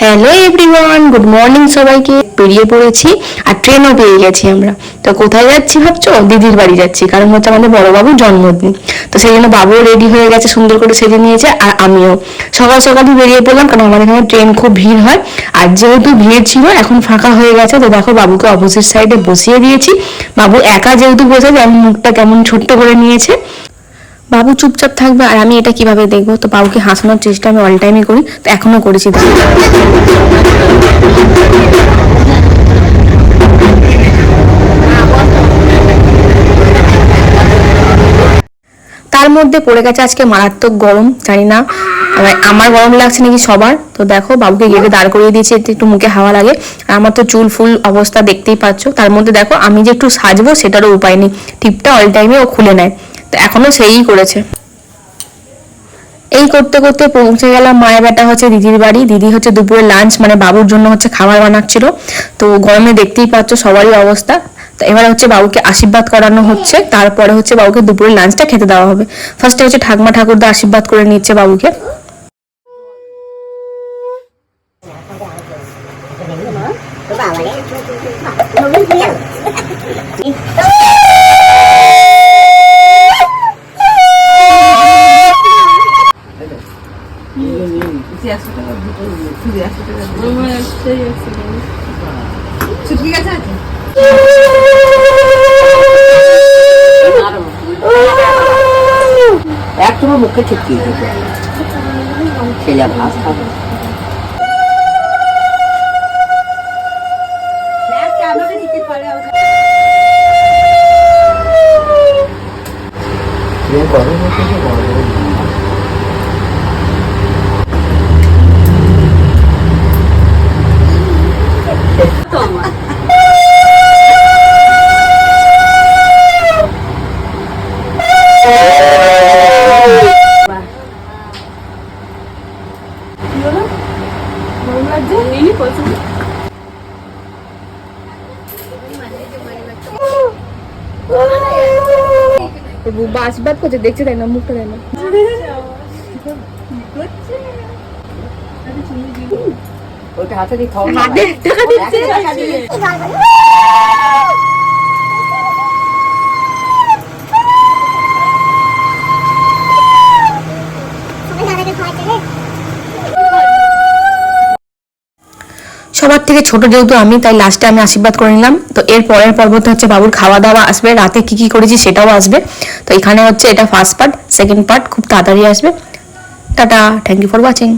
Hello everyone, good morning সবাইকে। বেরিয়ে পড়েছি আর ট্রেনও পেয়ে গেছি আমরা। তো কোথায় যাচ্ছি ভাবছো? দিদির বাড়ি যাচ্ছি, কারণ হচ্ছে আমাদের বড় বাবুর জন্মদিন। তো সেই জন্য বাবুও রেডি হয়ে গেছে, সুন্দর করে সেজে নিয়েছে, আর আমিও সকাল সকালই বেরিয়ে পড়লাম, কারণ আমাদের এখানে ট্রেন খুব ভিড় হয়। আর যেহেতু ভিড় ছিল, এখন ফাঁকা হয়ে গেছে। তো দেখো বাবুকে অপোজিট সাইডে বসিয়ে দিয়েছি। বাবু একা যেহেতু বসেছে, আমি মুখটা কেমন ছোট্ট করে নিয়েছে। বাবু চুপচাপ থাকবে আর আমি এটা কিভাবে দেখবো? তো বাবুকে হাসানোর চেষ্টা আমি অল টাইমই করি, তো এখনো করেছি। তার মধ্যে পড়ে গেছে আজকে মারাত্মক গরম, জানি না আমার গরম লাগছে নাকি সবার। তো দেখো বাবুকে গেটে দাঁড় করিয়ে দিয়েছি, একটু মুখে হাওয়া লাগে। আর আমার তো চুল ফুল অবস্থা দেখতেই পাচ্ছ। তার মধ্যে দেখো আমি যে একটু সাজবো সেটারও উপায় নেই, টিপটা অল টাইমে ও খুলে নেয়। তো এখনো সেই করেছে। এই করতে করতে পৌঁছে গেলাম মায়ের বেটা হচ্ছে দিদির বাড়ি। দিদি হচ্ছে দুপুরে লাঞ্চ মানে বাবুর জন্য হচ্ছে খাবার বানাচ্ছিল। তো গরমে দেখতেই পাচ্ছ সবারই অবস্থা। তো এবার হচ্ছে বাবুকে আশীর্বাদ করানো হচ্ছে, তারপরে হচ্ছে বাবুকে দুপুরে লাঞ্চটা খেতে দেওয়া হবে। ফার্স্টে হচ্ছে ঠাকুমা ঠাকুরদা আশীর্বাদ করে নিচ্ছে বাবুকে। একটু মুখে ঠিকই ছেলে ভাত খাবে। আশীর্বাদ করছে, দেখছে তাই না, মুখটা দেয় না। ওটা হাতে দিয়ে খাওয়া টাকা দিচ্ছে। সবার থেকে ছোট যেহেতু আমি, তাই লাস্টে আমি আশীর্বাদ করে নিলাম। তো এর পরের পর্বতে হচ্ছে বাবুর খাওয়া দাওয়া আসবে, রাতে কি কি করেছি সেটাও আসবে। তো এখানে হচ্ছে এটা ফার্স্ট পার্ট, সেকেন্ড পার্ট খুব তাড়াতাড়ি আসবে। টাটা, থ্যাংক ইউ ফর ওয়াচিং।